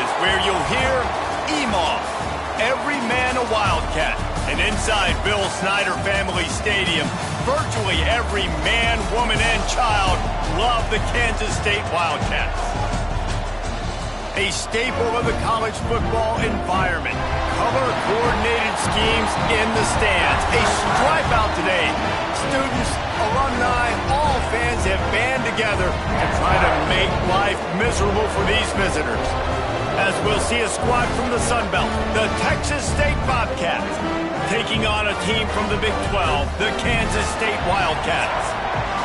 Texas, where you'll hear EMAW, every man a Wildcat. And inside Bill Snyder Family Stadium, virtually every man, woman, and child love the Kansas State Wildcats. A staple of the college football environment. Color-coordinated schemes in the stands. A stripe out today. Students, alumni, all fans have band together to try to make life miserable for these visitors. As we'll see a squad from the Sun Belt, the Texas State Bobcats, taking on a team from the Big 12, the Kansas State Wildcats.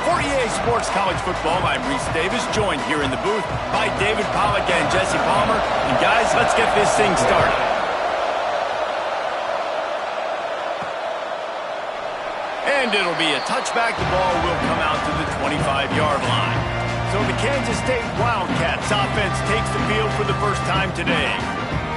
For EA Sports College Football, I'm Reese Davis, joined here in the booth by David Pollack and Jesse Palmer. And guys, let's get this thing started. And it'll be a touchback. The ball will come out to the 25-yard line. So the Kansas State Wildcats offense takes the field for the first time today.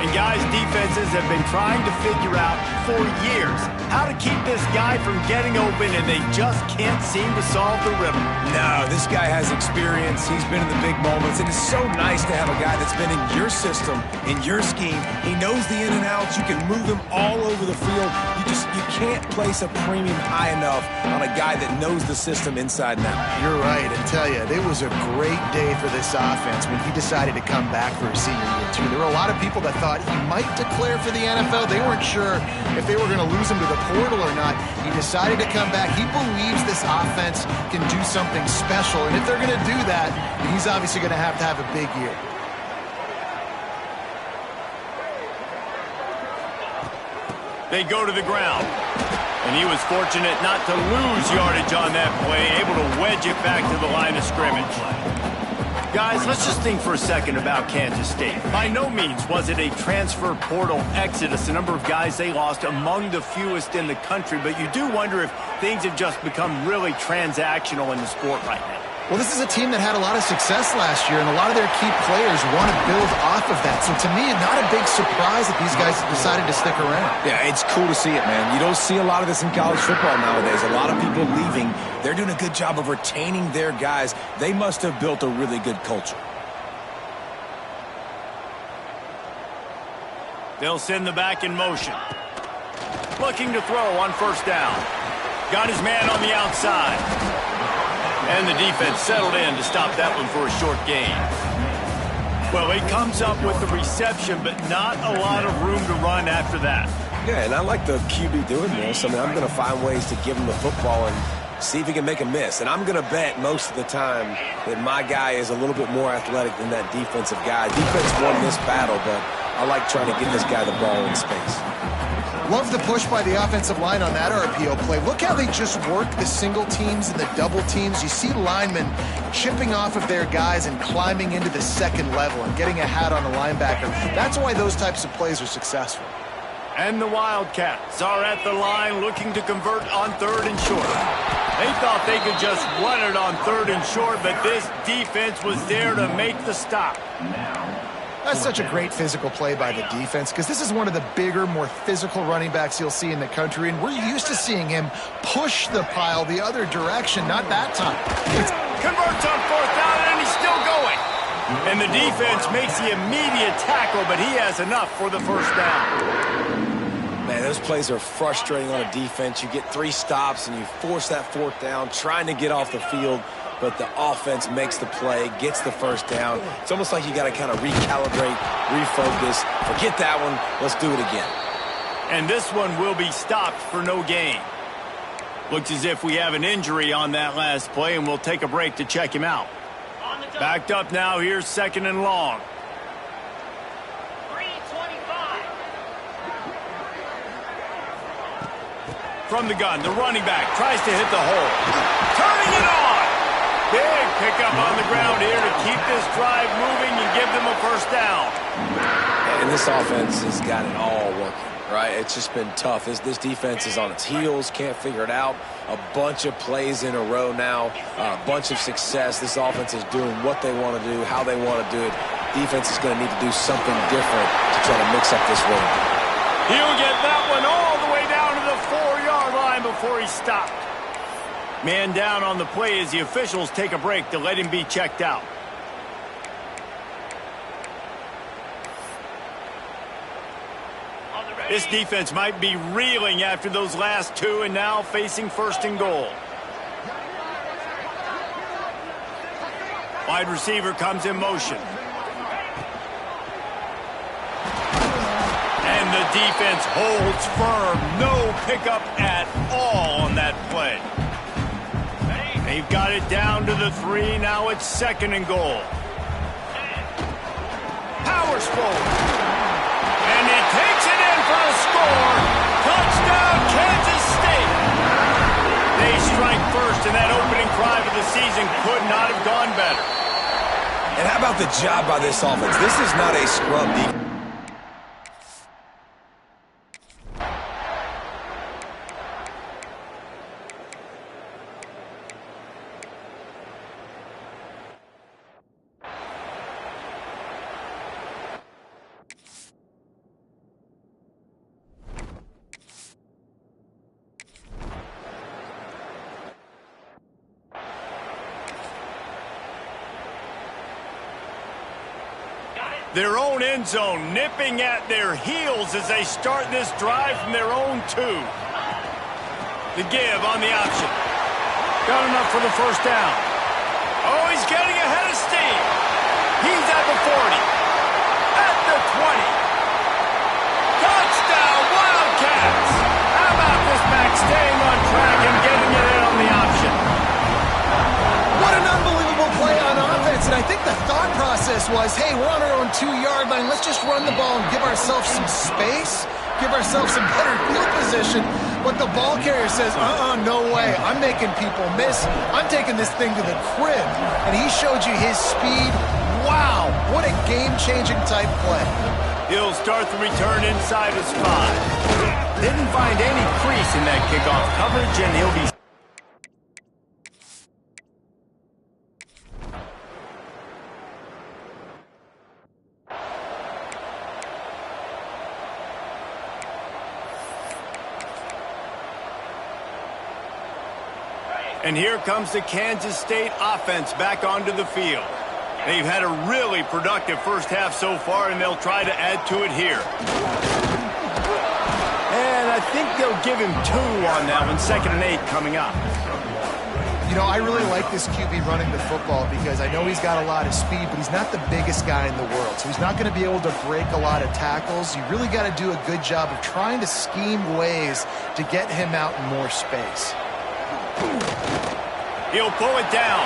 And guys, defenses have been trying to figure out for years how to keep this guy from getting open, and they just can't seem to solve the riddle. No, this guy has experience. He's been in the big moments. It is so nice to have a guy that's been in your system, in your scheme. He knows the in and outs. You can move him all over the field. You can't place a premium high enough on a guy that knows the system inside and out. You're right, and tell you, it was a great day for this offense when he decided to come back for his senior year, too. There were a lot of people that thought he might declare for the NFL. They weren't sure if they were going to lose him to the portal or not. He decided to come back. He believes this offense can do something special, and if they're going to do that, he's obviously going to have a big year. They go to the ground. And he was fortunate not to lose yardage on that play, able to wedge it back to the line of scrimmage. Guys, let's just think for a second about Kansas State. By no means was it a transfer portal exodus, the number of guys they lost among the fewest in the country, but you do wonder if things have just become really transactional in the sport right now. Well, this is a team that had a lot of success last year, and a lot of their key players want to build off of that. So to me, not a big surprise that these guys decided to stick around. Yeah, it's cool to see it, man. You don't see a lot of this in college football nowadays. A lot of people leaving. They're doing a good job of retaining their guys. They must have built a really good culture. They'll send the back in motion. Looking to throw on first down. Got his man on the outside. And the defense settled in to stop that one for a short gain. Well, he comes up with the reception, but not a lot of room to run after that. Yeah, and I like the QB doing this. I mean, I'm going to find ways to give him the football and see if he can make a miss. And I'm going to bet most of the time that my guy is a little bit more athletic than that defensive guy. Defense won this battle, but I like trying to get this guy the ball in space. Love the push by the offensive line on that RPO play. Look how they just work the single teams and the double teams. You see linemen chipping off of their guys and climbing into the second level and getting a hat on the linebacker. That's why those types of plays are successful. And the Wildcats are at the line looking to convert on third and short. They thought they could just run it on third and short, but this defense was there to make the stop. That's such a great physical play by the defense because this is one of the bigger, more physical running backs you'll see in the country, and we're used to seeing him push the pile the other direction, not that time. Converts on fourth down, and he's still going. And the defense makes the immediate tackle, but he has enough for the first down. Man, those plays are frustrating on a defense. You get 3 stops, and you force that fourth down, trying to get off the field. But the offense makes the play, gets the first down. It's almost like you got to kind of recalibrate, refocus. Forget that one. Let's do it again. And this one will be stopped for no gain. Looks as if we have an injury on that last play, and we'll take a break to check him out. Backed up now. Here's second and long. 3:25. From the gun, the running back tries to hit the hole. Turning it on. Big pickup on the ground here to keep this drive moving and give them a first down. And this offense has got it all working, right? It's just been tough. This defense is on its heels, can't figure it out. A bunch of plays in a row now, a bunch of success. This offense is doing what they want to do, how they want to do it. Defense is going to need to do something different to try to mix up this win. He'll get that one all the way down to the 4-yard line before he stopped. Man down on the play as the officials take a break to let him be checked out. This defense might be reeling after those last two and now facing first and goal. Wide receiver comes in motion. And the defense holds firm. No pickup at all on that play. They've got it down to the 3. Now it's second and goal. Powers forward. And he takes it in for a score. Touchdown, Kansas State. They strike first, and that opening drive of the season could not have gone better. And how about the job by this offense? This is not a scrub defense. Their own end zone nipping at their heels as they start this drive from their own 2. The give on the option. Got enough for the first down. Oh, he's getting ahead of steam. He's at the 40. At the 20. Touchdown, Wildcats. How about this back staying on track and getting it in on the option? What an unbelievable play on offense, and I think the thought process was, hey, we're on our own 2-yard line. Let's just run the ball and give ourselves some space, give ourselves some better field position. But the ball carrier says, no way. I'm making people miss. I'm taking this thing to the crib. And he showed you his speed. Wow, what a game-changing type play. He'll start the return inside his 5. Didn't find any crease in that kickoff coverage, and he'll be... And here comes the Kansas State offense back onto the field. They've had a really productive first half so far, and they'll try to add to it here. And I think they'll give him 2 on that one, 2nd and 8 coming up. You know, I really like this QB running the football because I know he's got a lot of speed, but he's not the biggest guy in the world. So he's not going to be able to break a lot of tackles. You really got to do a good job of trying to scheme ways to get him out in more space. He'll pull it down.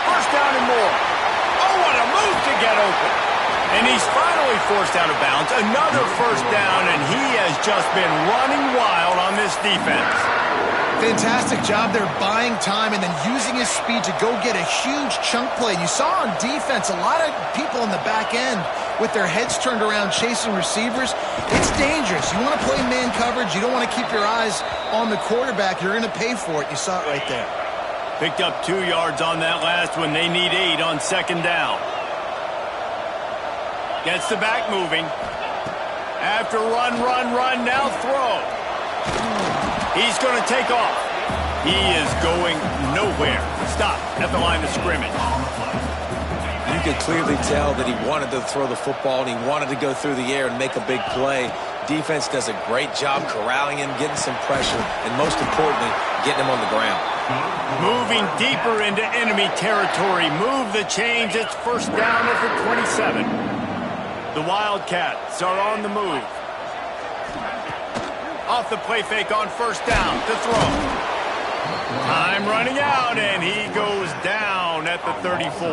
First down and more. Oh, what a move to get open. And he's finally forced out of bounds. Another first down, and he has just been running wild on this defense. Fantastic job there buying time and then using his speed to go get a huge chunk play. You saw on defense a lot of people in the back end with their heads turned around chasing receivers. It's dangerous. You want to play man coverage. You don't want to keep your eyes on the quarterback. You're going to pay for it. You saw it right there. Picked up 2 yards on that last one. They need 8 on 2nd down. Gets the back moving. After run, now throw. He's going to take off. He is going nowhere. Stop at the line of scrimmage. You could clearly tell that he wanted to throw the football and he wanted to go through the air and make a big play. Defense does a great job corralling him, getting some pressure, and most importantly, getting him on the ground. Moving deeper into enemy territory. Move the chains. It's first down at the 27. The Wildcats are on the move. Off the play fake on first down to throw. Time running out, and he goes down at the 34.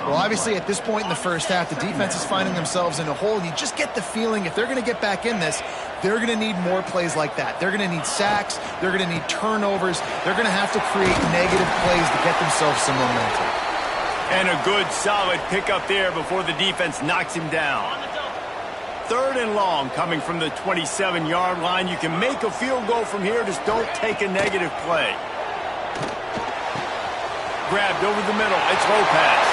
Well, obviously, at this point in the first half, the defense is finding themselves in a hole. You just get the feeling if they're going to get back in this, they're going to need more plays like that. They're going to need sacks. They're going to need turnovers. They're going to have to create negative plays to get themselves some momentum. And a good, solid pickup there before the defense knocks him down. 3rd and long coming from the 27-yard line. You can make a field goal from here, just don't take a negative play. Grabbed over the middle. It's Lopez.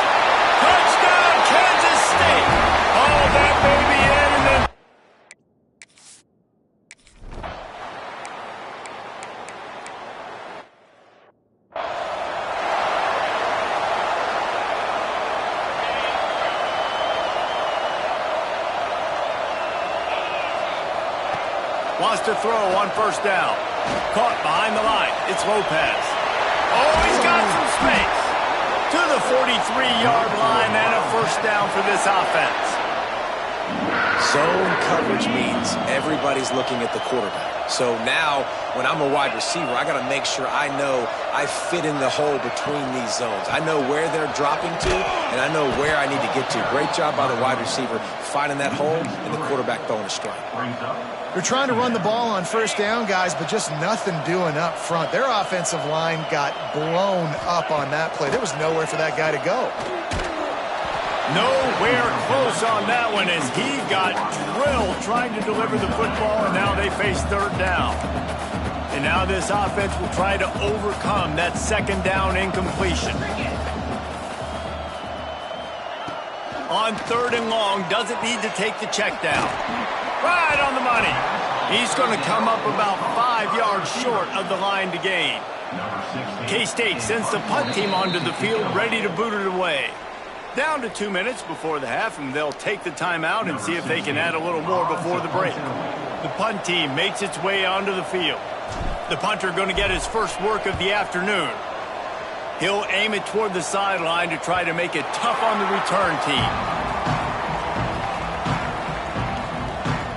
Touchdown, Kansas State. Oh, that may be in, and then wants to throw on first down. Caught behind the line. It's Lopez. Oh, he's got some space. To the 43-yard line and a first down for this offense. Zone coverage means everybody's looking at the quarterback. So now, when I'm a wide receiver, I got to make sure I know I fit in the hole between these zones. I know where they're dropping to, and I know where I need to get to. Great job by the wide receiver finding that hole, and the quarterback throwing a strike. They're trying to run the ball on first down, guys, but just nothing doing up front. Their offensive line got blown up on that play. There was nowhere for that guy to go. Nowhere close on that one as he got drilled trying to deliver the football, and now they face third down. And now this offense will try to overcome that second down incompletion. On third and long, doesn't need to take the check down. Right on the money. He's going to come up about 5 yards short of the line to gain. K-State sends the punt team onto the field, ready to boot it away. Down to 2 minutes before the half, and they'll take the timeout and see if they can add a little more before the break. The punt team makes its way onto the field. The punter going to get his first work of the afternoon. He'll aim it toward the sideline to try to make it tough on the return team.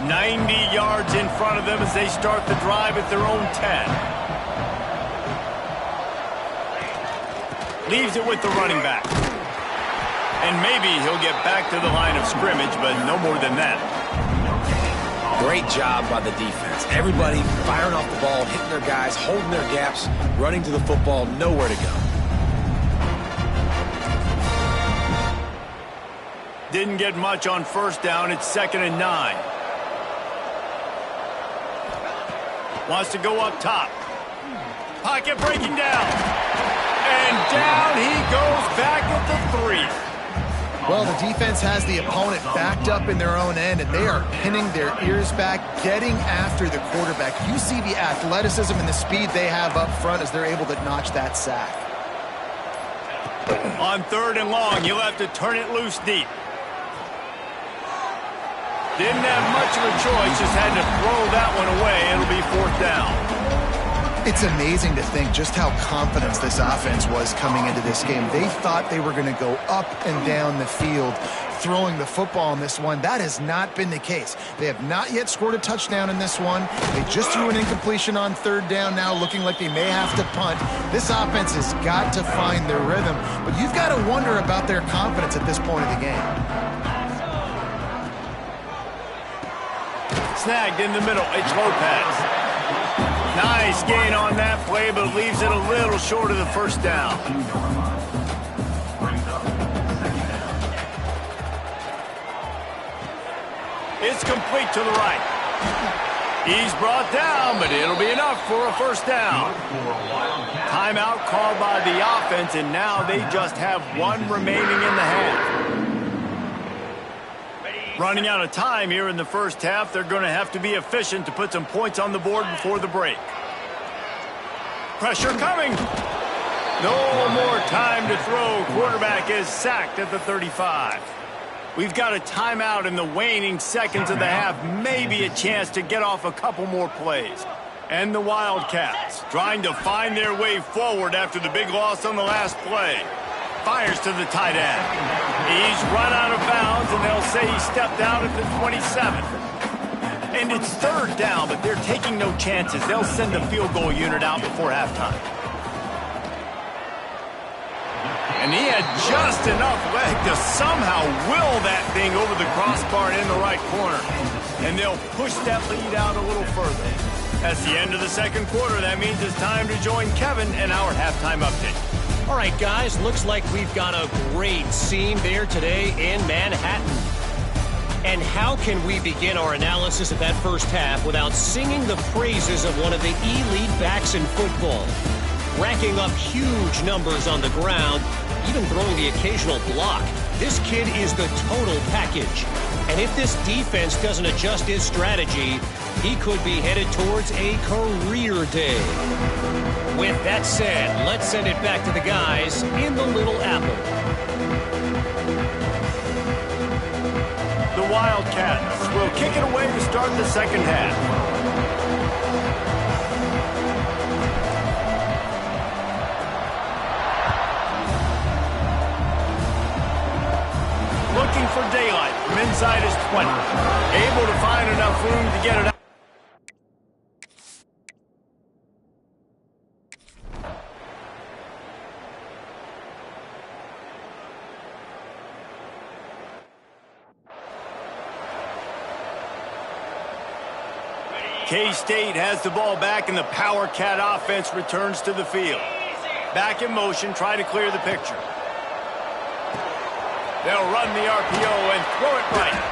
90 yards in front of them as they start the drive at their own 10. Leaves it with the running back. And maybe he'll get back to the line of scrimmage, but no more than that. Great job by the defense. Everybody firing off the ball, hitting their guys, holding their gaps, running to the football, nowhere to go. Didn't get much on first down. It's 2nd and 9. Wants to go up top. Pocket breaking down. And down he goes back at the 3. Well, the defense has the opponent backed up in their own end, and they are pinning their ears back, getting after the quarterback. You see the athleticism and the speed they have up front as they're able to notch that sack. On third and long, you'll have to turn it loose deep. Didn't have much of a choice, just had to throw that one away. It'll be 4th down. It's amazing to think just how confident this offense was coming into this game. They thought they were going to go up and down the field throwing the football in this one. That has not been the case. They have not yet scored a touchdown in this one. They just threw an incompletion on third down now, looking like they may have to punt. This offense has got to find their rhythm, but you've got to wonder about their confidence at this point of the game. Snagged in the middle. It's Lopez. Nice gain on that play, but leaves it a little short of the first down. It's complete to the right. He's brought down, but it'll be enough for a first down. Timeout called by the offense, and now they just have one remaining in the half. Running out of time here in the first half. They're going to have to be efficient to put some points on the board before the break. Pressure coming. No more time to throw. Quarterback is sacked at the 35. We've got a timeout in the waning seconds of the half. Maybe a chance to get off a couple more plays. And the Wildcats trying to find their way forward after the big loss on the last play. Fires to the tight end. He's run out of bounds, and they'll say he stepped out at the 27. And it's third down, but they're taking no chances. They'll send the field goal unit out before halftime. And he had just enough leg to somehow will that thing over the crossbar in the right corner. And they'll push that lead out a little further. That's the end of the second quarter. That means it's time to join Kevin and our halftime update. All right, guys, looks like we've got a great scene there today in Manhattan. And how can we begin our analysis of that first half without singing the praises of one of the elite backs in football? Racking up huge numbers on the ground, even throwing the occasional block. This kid is the total package. And if this defense doesn't adjust his strategy, he could be headed towards a career day. With that said, let's send it back to the guys in the Little Apple. The Wildcats will kick it away to start the second half. 20. Able to find enough room to get it out. K-State has the ball back, and the Power Cat offense returns to the field. Back in motion, try to clear the picture. They'll run the RPO and throw it right.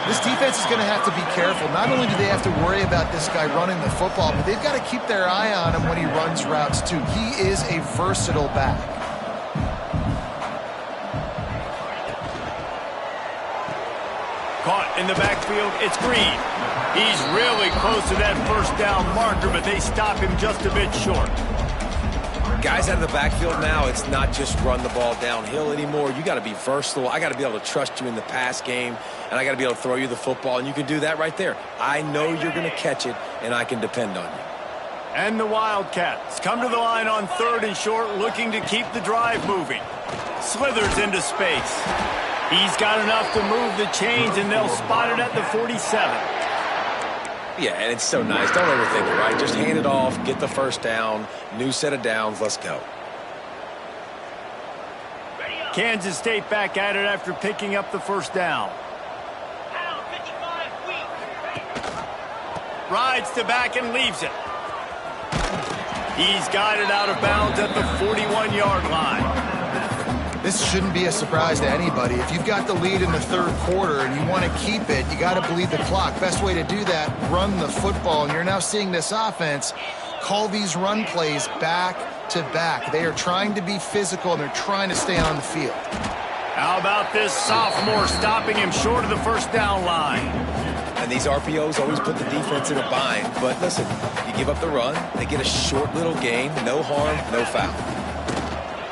This defense is going to have to be careful. Not only do they have to worry about this guy running the football, but they've got to keep their eye on him when he runs routes, too. He is a versatile back. Caught in the backfield, it's Green. He's really close to that first down marker, but they stop him just a bit short. Guys out of the backfield now, it's not just run the ball downhill anymore. You got to be versatile. I got to be able to trust you in the pass game, and I got to be able to throw you the football, and you can do that right there. I know you're going to catch it, and I can depend on you. And the Wildcats come to the line on 3rd and short, looking to keep the drive moving. Slithers into space. He's got enough to move the chains, and they'll spot it at the 47. Yeah, and it's so nice. Don't overthink it, right? Just hand it off, get the first down, new set of downs, let's go. Kansas State back at it after picking up the first down. Rides to back and leaves it. He's got it out of bounds at the 41-yard line. This shouldn't be a surprise to anybody. If you've got the lead in the 3rd quarter and you want to keep it, you got to bleed the clock. Best way to do that, run the football. And you're now seeing this offense call these run plays back to back. They are trying to be physical, and they're trying to stay on the field. How about this sophomore stopping him short of the first down line? And these RPOs always put the defense in a bind. But listen, you give up the run, they get a short little gain, no harm, no foul.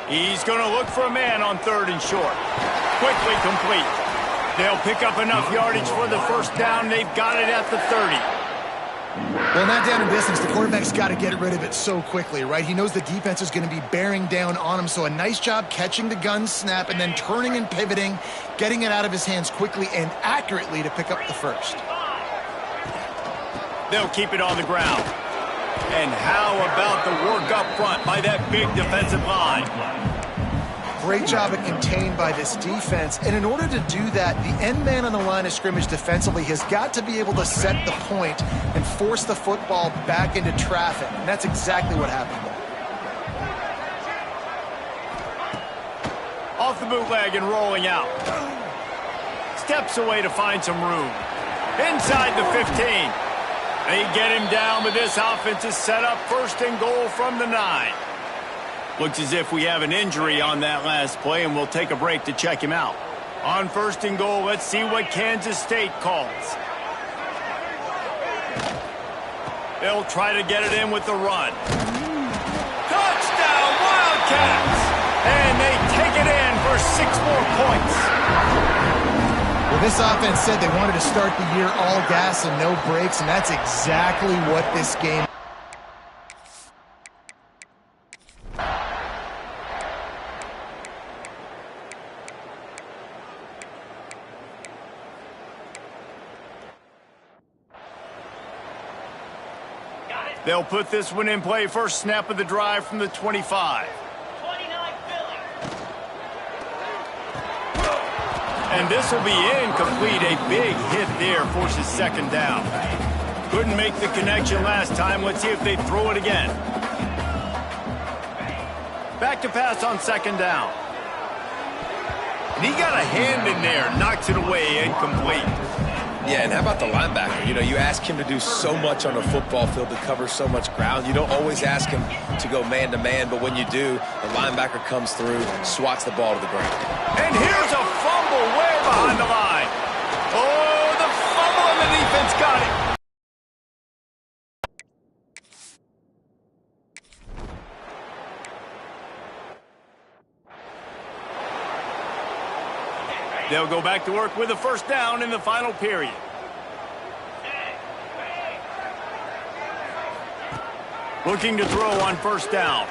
He's going to look for a man on 3rd and short. Quickly complete. They'll pick up enough yardage for the first down. They've got it at the 30. Well, not down in distance. The quarterback's got to get rid of it so quickly, right? He knows the defense is going to be bearing down on him, so a nice job catching the gun snap and then turning and pivoting, getting it out of his hands quickly and accurately to pick up the first. They'll keep it on the ground. And how about the work up front by that big defensive line? Great job of contained by this defense. And in order to do that, the end man on the line of scrimmage defensively has got to be able to set the point and force the football back into traffic. And that's exactly what happened there. Off the bootleg and rolling out. Steps away to find some room. Inside the 15. They get him down, but this offense is set up 1st and goal from the 9. Looks as if we have an injury on that last play, and we'll take a break to check him out. On 1st and goal, let's see what Kansas State calls. They'll try to get it in with the run. Touchdown, Wildcats! And they take it in for 6 more points. Well, this offense said they wanted to start the year all gas and no brakes, and that's exactly what this game. They'll put this one in play. First snap of the drive from the 25. And this will be incomplete. A big hit there forces 2nd down. Couldn't make the connection last time. Let's see if they throw it again. Back to pass on 2nd down. And he got a hand in there. Knocks it away. Incomplete. Yeah, and how about the linebacker? You know, you ask him to do so much on a football field, to cover so much ground. You don't always ask him to go man-to-man, but when you do, the linebacker comes through, swats the ball to the ground. And here's a fumble way behind the line. Oh, the fumble, and the defense got it. They'll go back to work with a first down in the final period. Looking to throw on first down.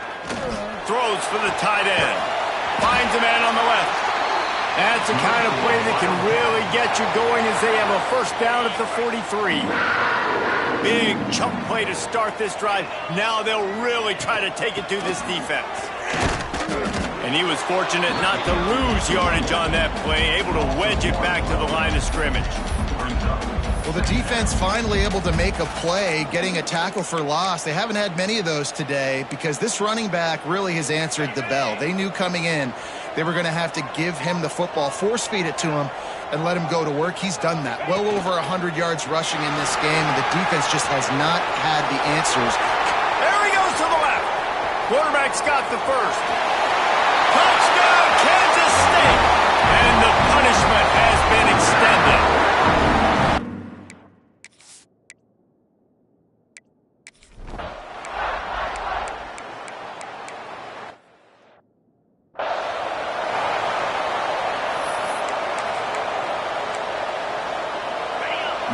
Throws for the tight end. Finds a man on the left. That's the kind of play that can really get you going as they have a first down at the 43. Big chunk play to start this drive. Now they'll really try to take it to this defense. And he was fortunate not to lose yardage on that play, able to wedge it back to the line of scrimmage. Well, the defense finally able to make a play, getting a tackle for loss. They haven't had many of those today because this running back really has answered the bell. They knew coming in they were going to have to give him the football, force-feed it to him, and let him go to work. He's done that. Well over 100 yards rushing in this game, and the defense just has not had the answers. There he goes to the left. Quarterback's got the first. Touchdown, Kansas State! And the punishment has been extended.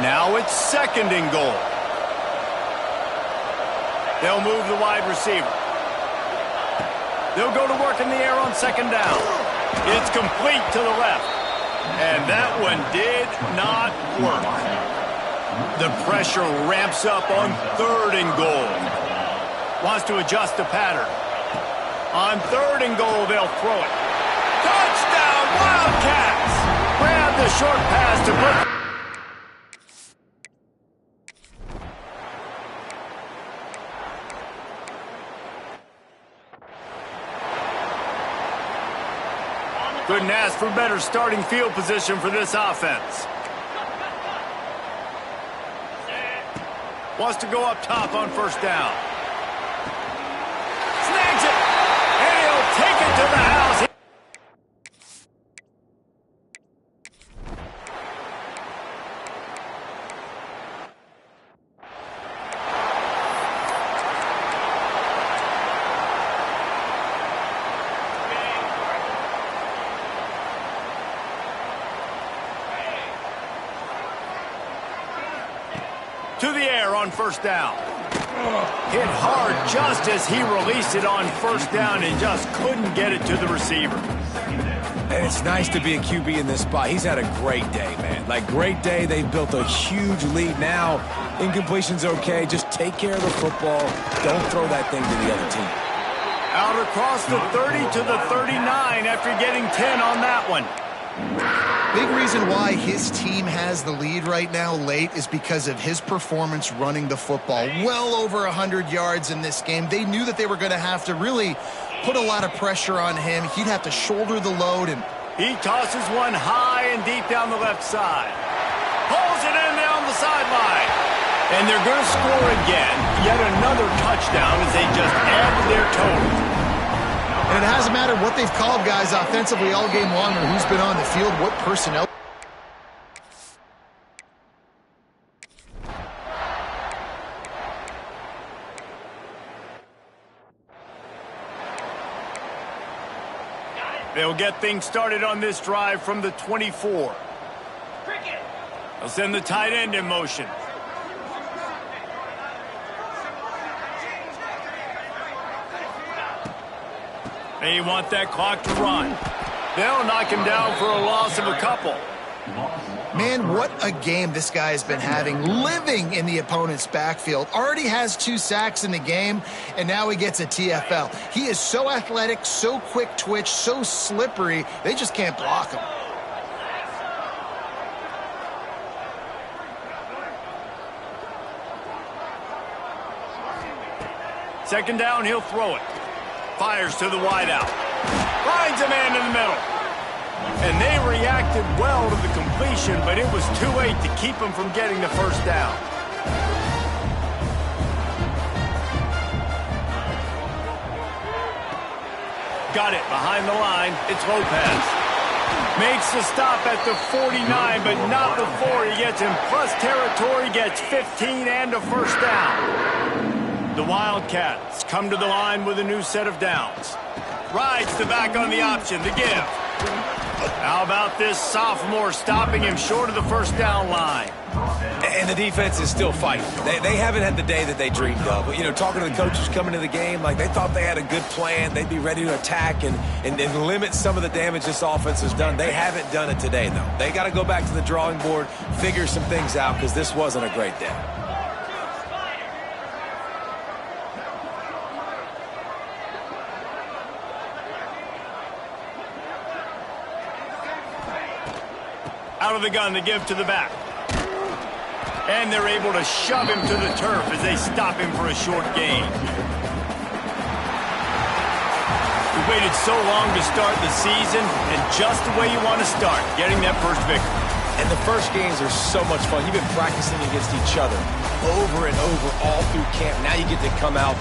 Now it's second and goal. They'll move the wide receiver. They'll go to work in the air on second down. It's complete to the left. And that one did not work. The pressure ramps up on third and goal. Wants to adjust the pattern. On third and goal, they'll throw it. Touchdown, Wildcats! Grab the short pass to put... Couldn't ask for better starting field position for this offense. Wants to go up top on first down. Snags it, and he'll take it to the house. To the air on first down. Hit hard just as he released it on first down and just couldn't get it to the receiver. And it's nice to be a QB in this spot. He's had a great day, man. Like, great day. They've built a huge lead now. Incompletion's okay. Just take care of the football. Don't throw that thing to the other team. Out across the 30 to the 39 after getting 10 on that one. Big reason why his team has the lead right now late is because of his performance running the football. Well over 100 yards in this game. They knew that they were going to have to really put a lot of pressure on him. He'd have to shoulder the load. And he tosses one high and deep down the left side. Pulls it in down the sideline. And they're going to score again. Yet another touchdown as they just add to their total. And it hasn't mattered what they've called, guys, offensively all game long, or who's been on the field, what personnel. They'll get things started on this drive from the 24. They'll send the tight end in motion. They want that clock to run. They'll knock him down for a loss of a couple. Man, what a game this guy has been having, living in the opponent's backfield. Already has 2 sacks in the game, and now he gets a TFL. He is so athletic, so quick twitch, so slippery, they just can't block him. Second down, he'll throw it. Fires to the wideout. Finds a man in the middle. And they reacted well to the completion, but it was too late to keep him from getting the first down. Got it behind the line. It's Lopez. Makes the stop at the 49, but not before he gets in plus territory, gets 15 and a first down. The Wildcats come to the line with a new set of downs. Rides the back on the option, the give. How about this sophomore stopping him short of the first down line? And the defense is still fighting. They haven't had the day that they dreamed of. But, you know, talking to the coaches coming to the game, like they thought they had a good plan. They'd be ready to attack and limit some of the damage this offense has done. They haven't done it today, though. They got to go back to the drawing board, figure some things out, because this wasn't a great day. Out of the gun to give to the back. And they're able to shove him to the turf as they stop him for a short gain. We waited so long to start the season, and just the way you want to start, getting that first victory. And the first games are so much fun. You've been practicing against each other over and over all through camp. Now you get to come out